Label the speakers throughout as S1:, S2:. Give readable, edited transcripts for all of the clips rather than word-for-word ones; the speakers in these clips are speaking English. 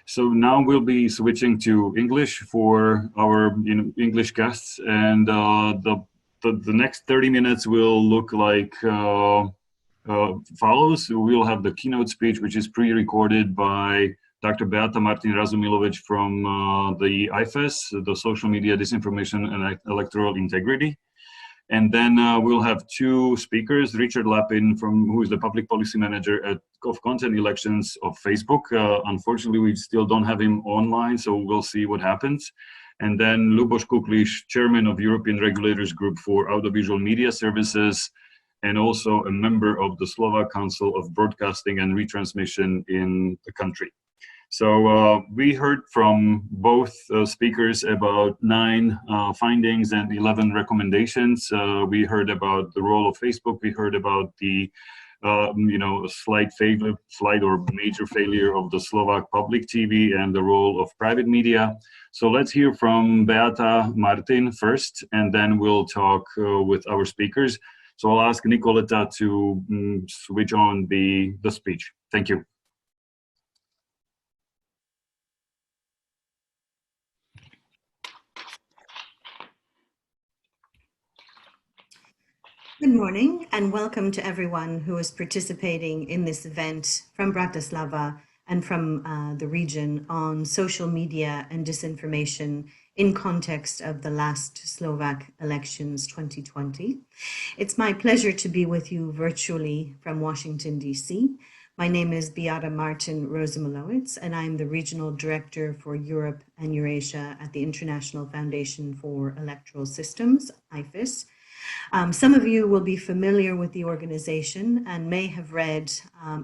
S1: So now we'll be switching to English for our English guests, and the next 30 minutes will look like follows. We'll have the keynote speech, which is pre-recorded by Dr. Beata Martin Razumilovic from the IFES, the Social Media Disinformation and Electoral Integrity. And then we'll have two speakers, Richard Lapin, who is the public policy manager of content elections of Facebook. Unfortunately, we still don't have him online, so we'll see what happens. And then Luboš Kukliš, chairman of European Regulators Group for Audiovisual Media Services, and also a member of the Slovak Council of Broadcasting and Retransmission in the country. So we heard from both speakers about 9 findings and 11 recommendations. We heard about the role of Facebook. We heard about the slight or major failure of the Slovak public TV and the role of private media. So let's hear from Beata Martin first, and then we'll talk with our speakers. So I'll ask Nicoleta to switch on the speech. Thank you.
S2: Good morning and welcome to everyone who is participating in this event from Bratislava and from the region on social media and disinformation in context of the last Slovak elections 2020. It's my pleasure to be with you virtually from Washington, D.C. My name is Beata Martin Razumilovic, and I'm the Regional Director for Europe and Eurasia at the International Foundation for Electoral Systems, IFES. Some of you will be familiar with the organization and may have read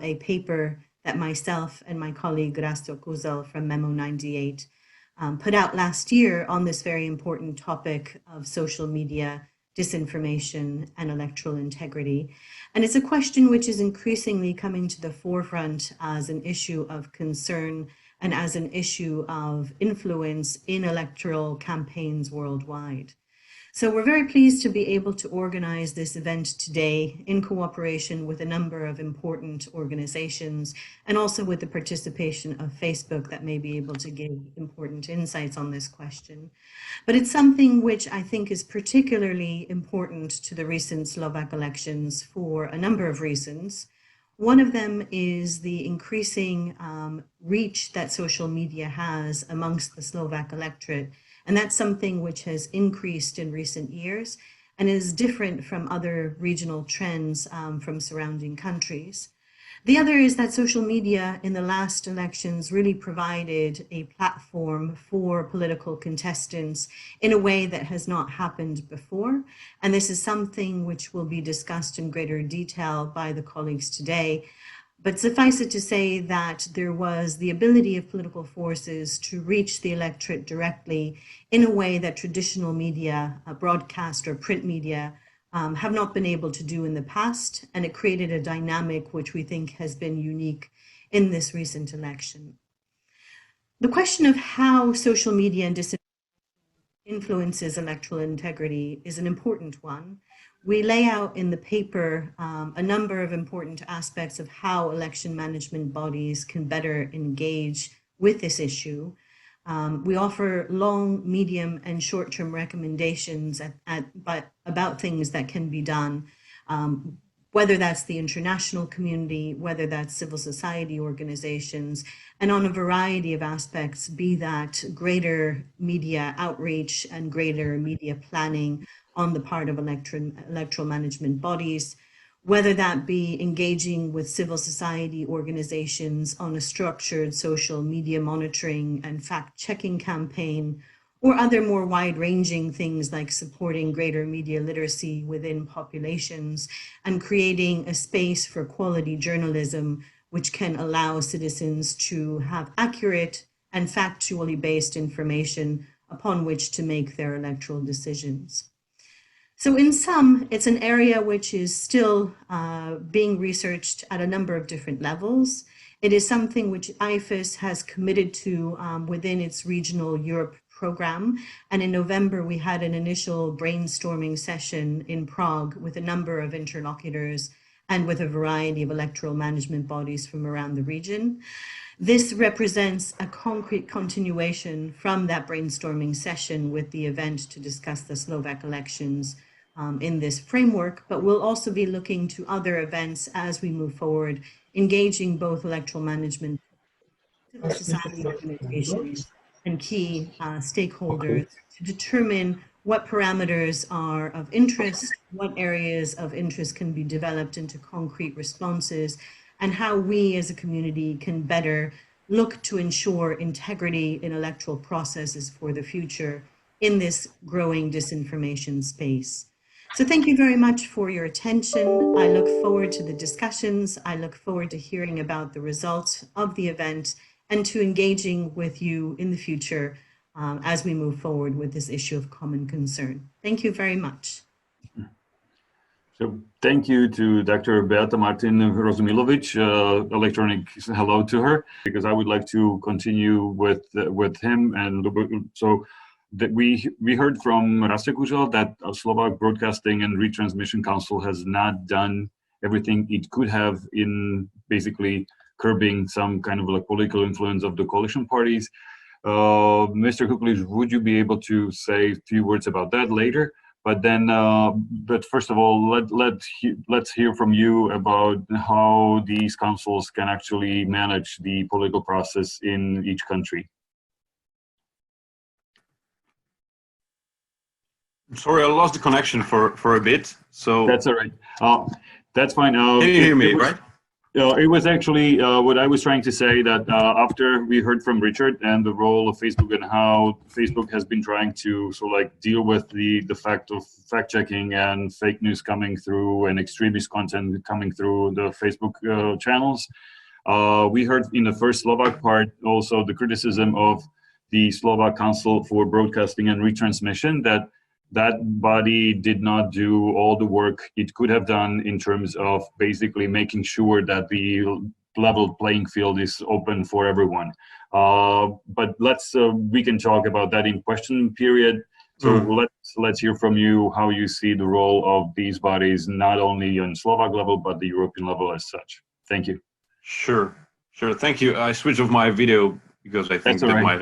S2: a paper that myself and my colleague Rasto Kuzel from Memo 98 put out last year on this very important topic of social media, disinformation, and electoral integrity. And it's a question which is increasingly coming to the forefront as an issue of concern and as an issue of influence in electoral campaigns worldwide. So we're very pleased to be able to organize this event today in cooperation with a number of important organizations and also with the participation of Facebook that may be able to give important insights on this question. But it's something which I think is particularly important to the recent Slovak elections for a number of reasons. One of them is the increasing reach that social media has amongst the Slovak electorate. And that's something which has increased in recent years and is different from other regional trends from surrounding countries. The other is that social media in the last elections really provided a platform for political contestants in a way that has not happened before. And this is something which will be discussed in greater detail by the colleagues today. But suffice it to say that there was the ability of political forces to reach the electorate directly in a way that traditional media, broadcast or print media, have not been able to do in the past. And it created a dynamic which we think has been unique in this recent election. The question of how social media and disinformation influences electoral integrity is an important one. We lay out in the paper a number of important aspects of how election management bodies can better engage with this issue. We offer long, medium, and short-term recommendations about things that can be done, whether that's the international community, whether that's civil society organizations, and on a variety of aspects, be that greater media outreach and greater media planning on the part of electoral management bodies, whether that be engaging with civil society organizations on a structured social media monitoring and fact-checking campaign, or other more wide-ranging things like supporting greater media literacy within populations and creating a space for quality journalism which can allow citizens to have accurate and factually based information upon which to make their electoral decisions. So in sum, it's an area which is still being researched at a number of different levels. It is something which IFES has committed to within its regional Europe program. And in November, we had an initial brainstorming session in Prague with a number of interlocutors and with a variety of electoral management bodies from around the region. This represents a concrete continuation from that brainstorming session with the event to discuss the Slovak elections in this framework, but we'll also be looking to other events as we move forward, engaging both electoral management, civil society organizations, and key stakeholders to determine what parameters are of interest, what areas of interest can be developed into concrete responses, and how we as a community can better look to ensure integrity in electoral processes for the future in this growing disinformation space. So thank you very much for your attention. I look forward to the discussions. I look forward to hearing about the results of the event and to engaging with you in the future as we move forward with this issue of common concern. Thank you very much.
S1: So thank you to Dr. Beata Martin Rozumilovic. Electronic hello to her, because I would like to continue with him. And so that we heard from Rastě Kuřel that Slovak Broadcasting and Retransmission Council has not done everything it could have in basically curbing some kind of like political influence of the coalition parties. Mr. Kuklic, would you be able to say a few words about that later? But then, but first of all, let's hear from you about how these councils can actually manage the political process in each country.
S3: Sorry, I lost the connection for a bit. So
S1: that's all right. That's fine.
S3: Can you hear me, right?
S1: It was actually what I was trying to say, that after we heard from Richard and the role of Facebook and how Facebook has been trying to deal with the fact of fact checking and fake news coming through and extremist content coming through the Facebook channels. We heard in the first Slovak part also the criticism of the Slovak Council for Broadcasting and Retransmission, that body did not do all the work it could have done in terms of basically making sure that the level playing field is open for everyone. But we can talk about that in question period. So let's hear from you how you see the role of these bodies, not only on Slovak level, but the European level as such. Thank you.
S3: Sure. Thank you. I switched off my video because I think that might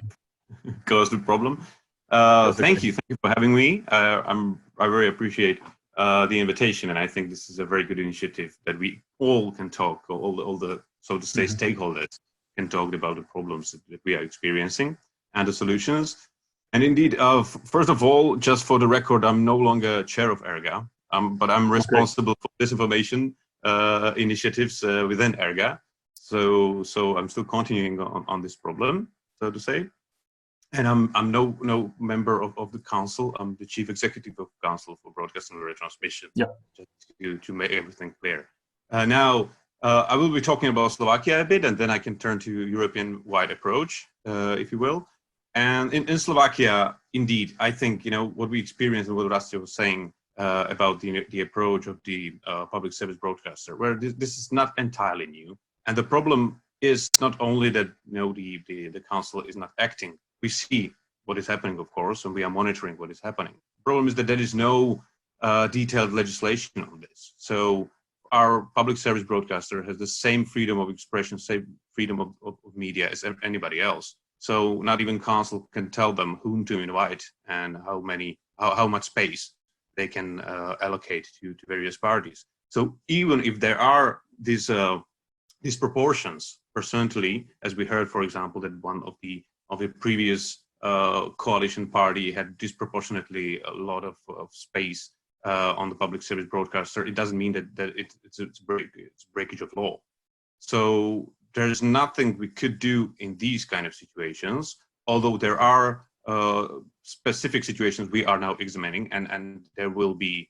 S3: cause the problem. Thank you for having me. I very appreciate the invitation, and I think this is a very good initiative that we all can talk, all the so to say stakeholders can talk about the problems that we are experiencing and the solutions. And indeed, first of all, just for the record, I'm no longer chair of ERGA, but I'm responsible for disinformation initiatives within ERGA. So I'm still continuing on this problem, so to say. And I'm no member of the council. I'm the chief executive of the Council for Broadcasting and Retransmission. Yeah. Just to make everything clear. Now, I will be talking about Slovakia a bit, and then I can turn to European-wide approach, if you will. And in Slovakia, indeed, I think what we experienced and what Rastě was saying about the approach of the public service broadcaster, where this is not entirely new, and the problem is not only that the council is not acting. We see what is happening, of course, and we are monitoring what is happening. The problem is that there is no detailed legislation on this. So our public service broadcaster has the same freedom of expression, same freedom of media as anybody else. So not even council can tell them whom to invite and how much space they can allocate to various parties. So even if there are these proportions, personally, as we heard, for example, that one of the previous coalition party had disproportionately a lot of space on the public service broadcaster, it doesn't mean that it's a breakage of law. So there's nothing we could do in these kind of situations, although there are specific situations we are now examining, and there will be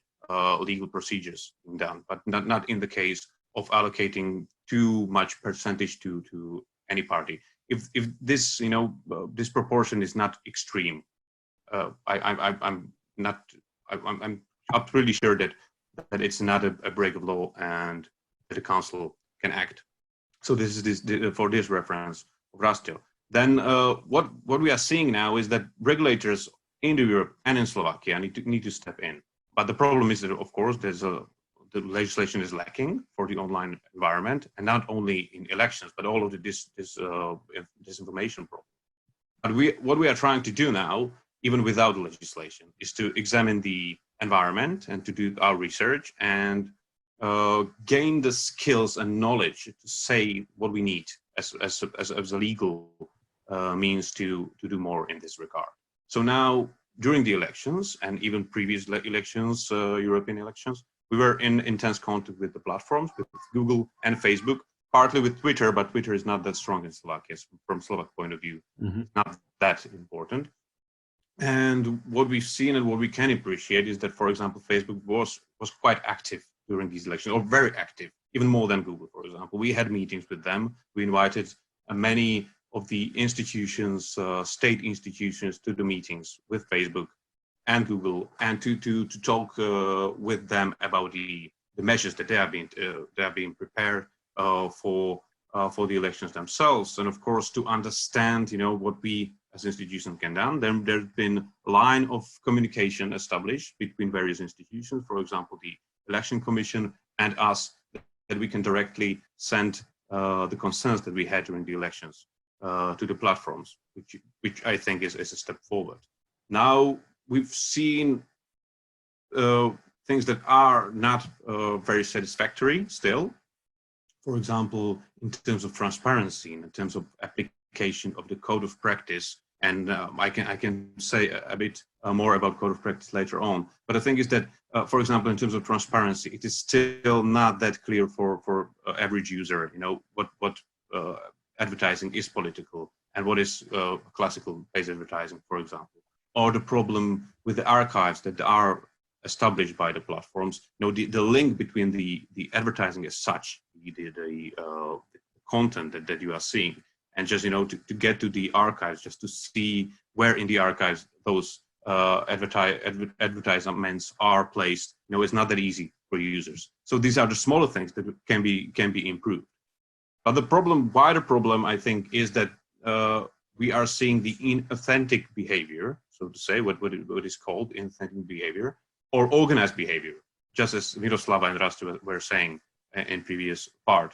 S3: legal procedures done, but not in the case of allocating too much percentage to any party. If this this proportion is not extreme, I'm pretty sure that it's not a break of law and that the council can act. So this is for this reference of Rastě. Then what we are seeing now is that regulators in Europe and in Slovakia need to step in. But the problem is that, of course, there's the legislation is lacking for the online environment, and not only in elections, but all of the disinformation problem. But what we are trying to do now, even without legislation, is to examine the environment and to do our research and gain the skills and knowledge to say what we need as a legal means to do more in this regard. So now, during the elections and even previous elections, European elections, we were in intense contact with the platforms, with Google and Facebook, partly with Twitter, but Twitter is not that strong in Slovakia from Slovak point of view. Not that important. And what we've seen and what we can appreciate is that, for example, Facebook was quite active during these elections, or very active, even more than Google, for example. We had meetings with them. We invited many of the institutions, state institutions, to the meetings with Facebook and Google, and to talk with them about the measures that they are being prepared for the elections themselves, and of course to understand, what we as institutions can do. Then there's been a line of communication established between various institutions, for example, the Election Commission and us, that we can directly send the concerns that we had during the elections to the platforms, which I think is a step forward. Now we've seen things that are not very satisfactory still. For example, in terms of transparency, in terms of application of the code of practice, and I can say a bit more about code of practice later on. But the thing is that, for example, in terms of transparency, it is still not that clear for average user. What advertising is political and what is classical based advertising, for example, or the problem with the archives that are established by the platforms. The link between the advertising as such, the content that you are seeing, and just to get to the archives, just to see where in the archives those advertisements are placed, it's not that easy for users. So these are the smaller things that can be improved. But the wider problem, I think, is that we are seeing the inauthentic behavior, so to say, what is called inauthentic behavior, or organized behavior, just as Miroslava and Rastu were saying in previous part.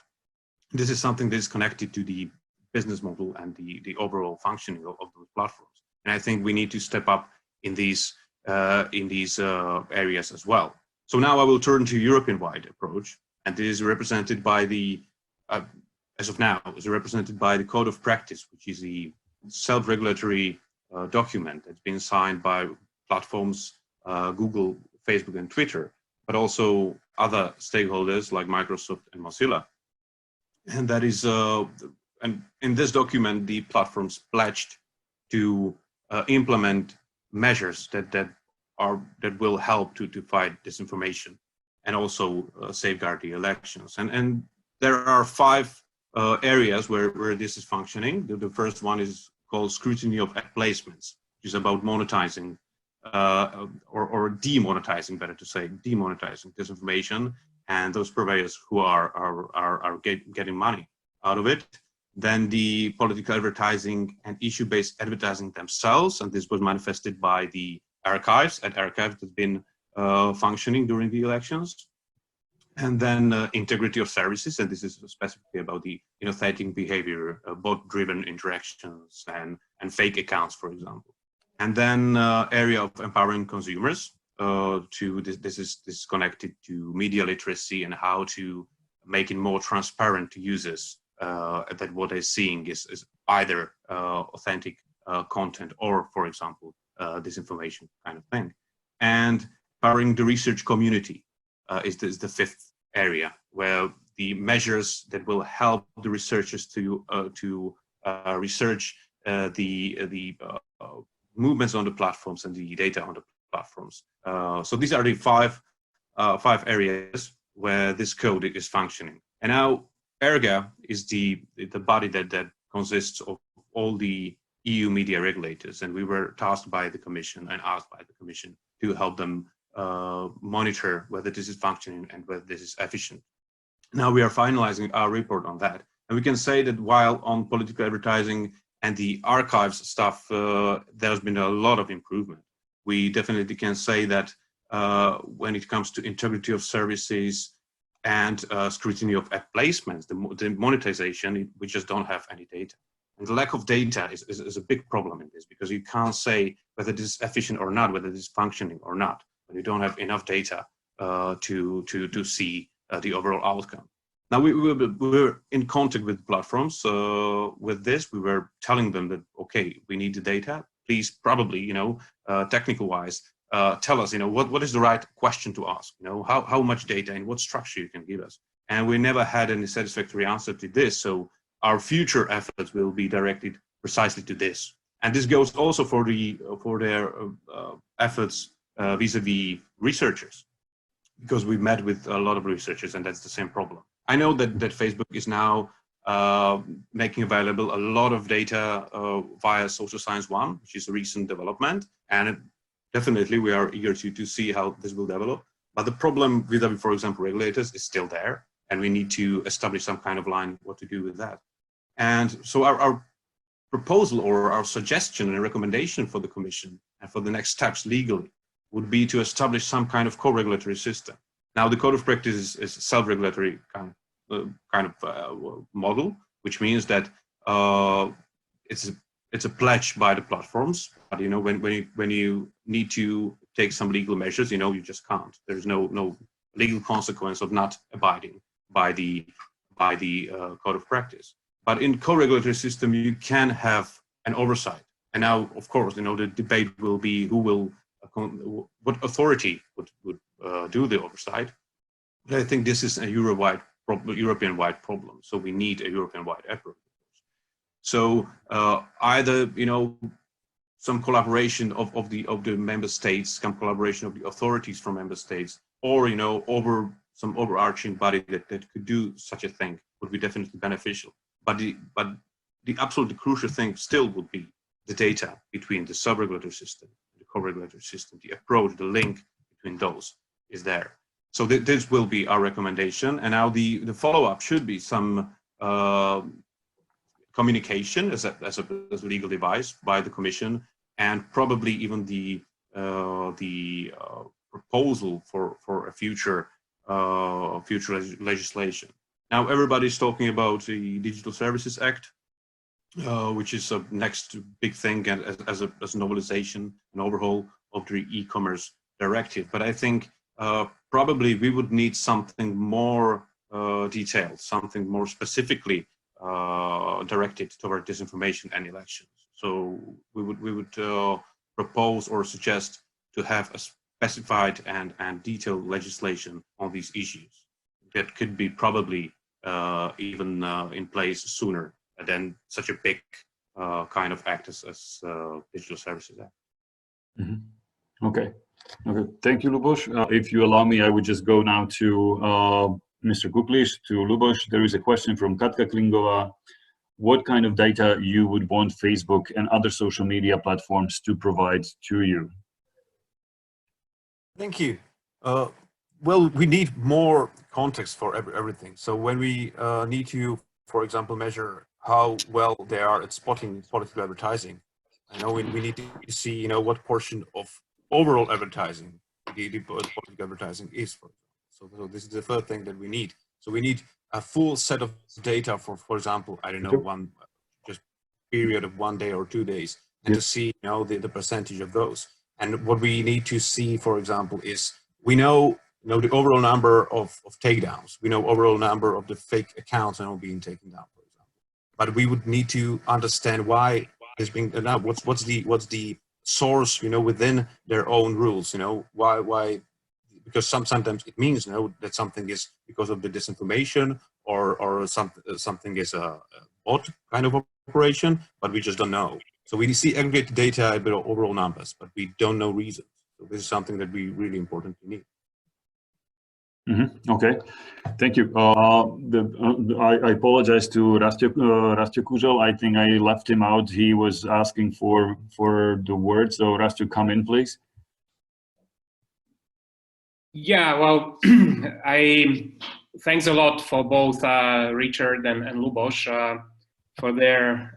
S3: This is something that is connected to the business model and the overall functioning of those platforms. And I think we need to step up in these areas as well. So now I will turn to European-wide approach, and this is represented by as of now, is represented by the Code of Practice, which is the self-regulatory document that's been signed by platforms, Google, Facebook, and Twitter, but also other stakeholders like Microsoft and Mozilla. And that is, and in this document, the platforms pledged to implement measures that will help to fight disinformation and also safeguard the elections. And there are 5 areas where this is functioning. The first one is called scrutiny of ad placements, which is about monetizing or demonetizing, better to say, demonetizing disinformation and those purveyors who are getting money out of it. Then the political advertising and issue-based advertising themselves, and this was manifested by the archives that have been functioning during the elections. And then integrity of services, and this is specifically about the inauthentic behavior, bot-driven interactions and fake accounts, for example. And then area of empowering consumers. This is connected to media literacy and how to make it more transparent to users that what they're seeing is either authentic content or, for example, disinformation kind of thing. And empowering the research community is the 5th area, where the measures that will help the researchers to research the movements on the platforms and the data on the platforms. So these are the 5 areas where this code is functioning. And now ERGA is the body that consists of all the EU media regulators, and we were tasked by the Commission and asked by the Commission to help them monitor whether this is functioning and whether this is efficient. Now we are finalizing our report on that. And we can say that while on political advertising and the archives stuff, there's been a lot of improvement. We definitely can say that when it comes to integrity of services and scrutiny of ad placements, the monetization, we just don't have any data. And the lack of data is a big problem in this, because you can't say whether this is efficient or not, whether this is functioning or not, when you don't have enough data to see the overall outcome. Now we were in contact with platforms with this. We were telling them that, okay, we need the data. Please, probably, technical wise, tell us, what is the right question to ask? How much data and what structure you can give us. And we never had any satisfactory answer to this. So our future efforts will be directed precisely to this. And this goes also for their efforts vis-a-vis researchers, because we met with a lot of researchers, and that's the same problem. I know that Facebook is now making available a lot of data via Social Science 1, which is a recent development, and definitely we are eager to see how this will develop. But the problem with, for example, regulators is still there, and we need to establish some kind of line what to do with that. And so our proposal or our suggestion and recommendation for the Commission and for the next steps legally would be to establish some kind of co-regulatory system. Now, the code of practice is a self-regulatory kind of model, which means that it's a pledge by the platforms. But when you need to take some legal measures, you just can't. There's no legal consequence of not abiding by the code of practice. But in co-regulatory system, you can have an oversight. And now, of course, the debate will be what authority would do the oversight. But I think this is a European-wide problem. So we need a European-wide approach. So either some collaboration of the member states, some collaboration of the authorities from member states, or over some overarching body that could do such a thing would be definitely beneficial. But the absolutely crucial thing still would be the data between the sub-regulatory system, the co-regulatory system, the approach, the link between those is there. So this will be our recommendation. And now the follow-up should be some communication as a legal device by the Commission, and probably even the proposal for a future legislation. Now everybody's talking about the Digital Services Act, which is a next big thing as a novelization, an overhaul of the e-commerce directive. But I think probably we would need something more detailed, something more specifically directed toward disinformation and elections. So we would propose or suggest to have a specified and detailed legislation on these issues that could be probably even in place sooner than such a big kind of act as Digital Services Act.
S1: Mm-hmm. Okay. Thank you, Luboš. If you allow me, I would just go now to Mr. Kukliš, to Luboš. There is a question from Katka Klingova. What kind of data you would want Facebook and other social media platforms to provide to you?
S4: Thank you. Well, we need more context for everything. So when we need to, for example, measure how well they are at spotting political advertising, we need to see, what portion of overall advertising the political advertising is. So this is the first thing that we need. So we need a full set of data for example, I don't know, just period of 1 day or 2 days, and to see, the percentage of those. And what we need to see, for example, is we know the overall number of takedowns. We know overall number of the fake accounts being taken down, for example. But we would need to understand why it's being done. What's the source, within their own rules. Why? Because sometimes it means, that something is because of the disinformation or something is a bot kind of operation, but we just don't know. So we see aggregate data about overall numbers, but we don't know reasons. So this is something that we really importantly need.
S1: Mm-hmm. Okay, thank you. I apologize to Rastio Kuzel. I think I left him out. He was asking for the word. So Rastio, come in, please.
S5: Yeah, well, thanks a lot for both Richard and Luboš for their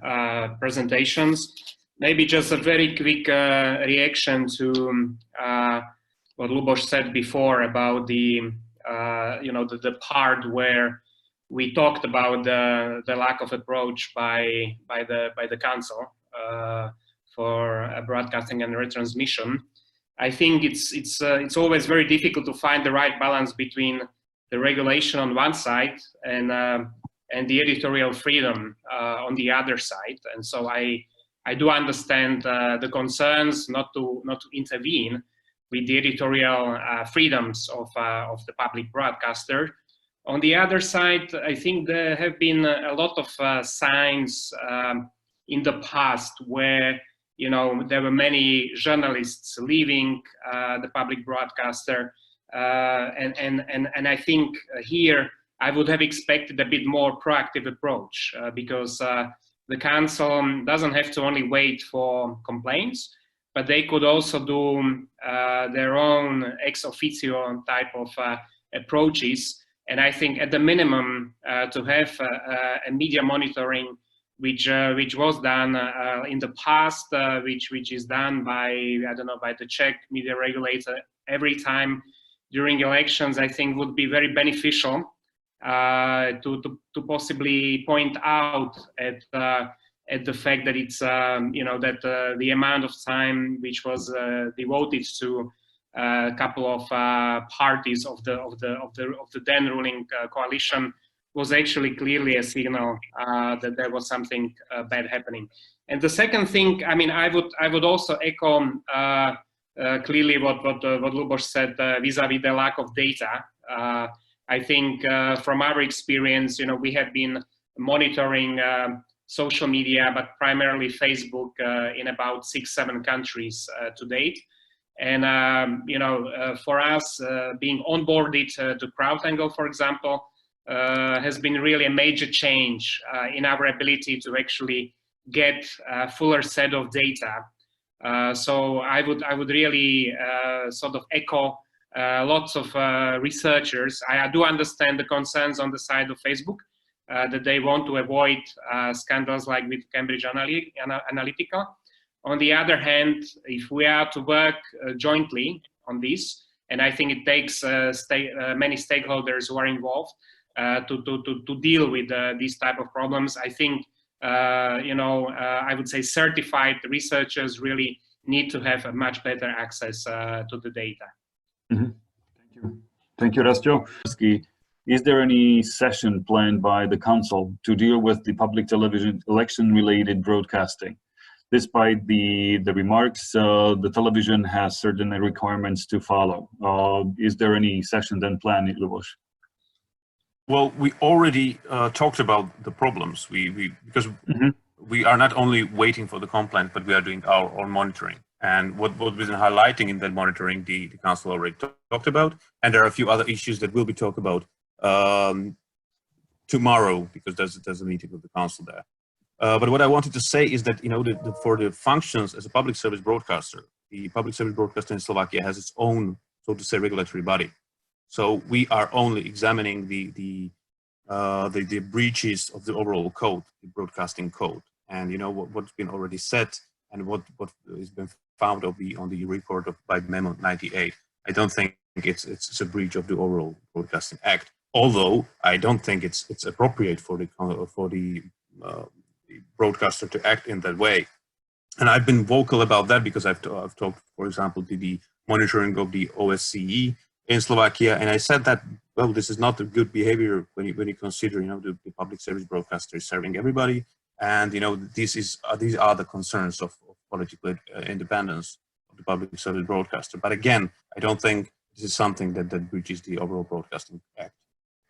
S5: presentations. Maybe just a very quick reaction to what Lubos said before about the the part where we talked about the lack of approach by the council for broadcasting and retransmission. I think it's always very difficult to find the right balance between the regulation on one side and the editorial freedom on the other side. And so I do understand the concerns not to intervene with the editorial freedoms of the public broadcaster. On the other side, I think there have been a lot of signs in the past where there were many journalists leaving the public broadcaster, and I think here I would have expected a bit more proactive approach because the council doesn't have to only wait for complaints, but they could also do their own ex officio type of approaches. And I think at the minimum to have a media monitoring which was done in the past, which is done by, I don't know, by the Czech media regulator every time during elections, I think would be very beneficial to possibly point out at the fact that it's that the amount of time which was devoted to a couple of parties of the then ruling coalition was actually clearly a signal that there was something bad happening. And the second thing, I mean, I would also echo clearly what Lubos said vis-a-vis the lack of data. I think from our experience, we have been monitoring social media, but primarily Facebook in about 6-7 countries to date. And for us, being onboarded to CrowdAngle, for example, has been really a major change in our ability to actually get a fuller set of data. So I would really sort of echo lots of researchers. I do understand the concerns on the side of Facebook that they want to avoid scandals like with Cambridge Analytica. On the other hand, if we are to work jointly on this, and I think it takes many stakeholders who are involved to deal with these type of problems, I think I would say certified researchers really need to have a much better access to the data.
S1: Mm-hmm. Thank you, Rastio. Is there any session planned by the council to deal with the public television election-related broadcasting? Despite the remarks, the television has certain requirements to follow. Is there any session then planned, Lubos?
S4: Well, we already talked about the problems. Because we are not only waiting for the complaint, but we are doing our own monitoring. And what we've been highlighting in that monitoring, the council already talked about. And there are a few other issues that will be talked about tomorrow, because there's a meeting with the council there. But what I wanted to say is that, for the functions as a public service broadcaster, the public service broadcaster in Slovakia has its own, so to say, regulatory body. So we are only examining the breaches of the overall code, the broadcasting code, and what's been already said and what has been found on the report by Memo 98. I don't think it's a breach of the overall Broadcasting Act. Although I don't think it's appropriate for the broadcaster to act in that way. And I've been vocal about that because I've talked, for example, to the monitoring of the OSCE in Slovakia, and I said that, well, this is not a good behavior when you consider, the public service broadcaster is serving everybody, and these are the concerns of political independence of the public service broadcaster. But again, I don't think this is something that breaches the overall Broadcasting Act.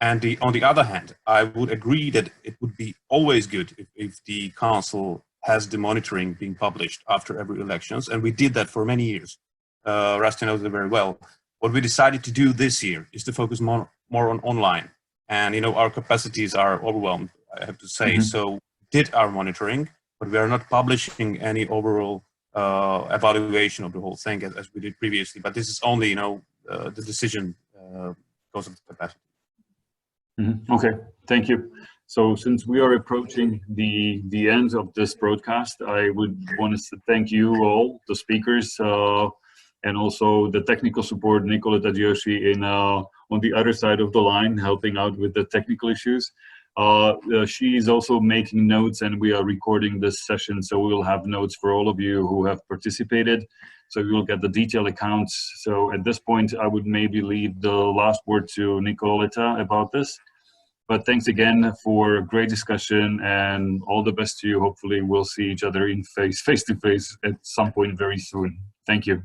S4: And on the other hand, I would agree that it would be always good if the council has the monitoring being published after every elections, and we did that for many years. Rusty knows it very well. What we decided to do this year is to focus more on online, and our capacities are overwhelmed, I have to say. So did our monitoring, but we are not publishing any overall evaluation of the whole thing as we did previously. But this is only the decision because of the capacity.
S1: Okay, thank you. So since we are approaching the end of this broadcast, I would want to thank you all, the speakers, and also the technical support, Nicoleta Gioshi, on the other side of the line, helping out with the technical issues. She is also making notes, and we are recording this session, so we will have notes for all of you who have participated. So you will get the detailed accounts. So at this point, I would maybe leave the last word to Nicoleta about this. But thanks again for a great discussion, and all the best to you. Hopefully we'll see each other in face to face at some point very soon. Thank you.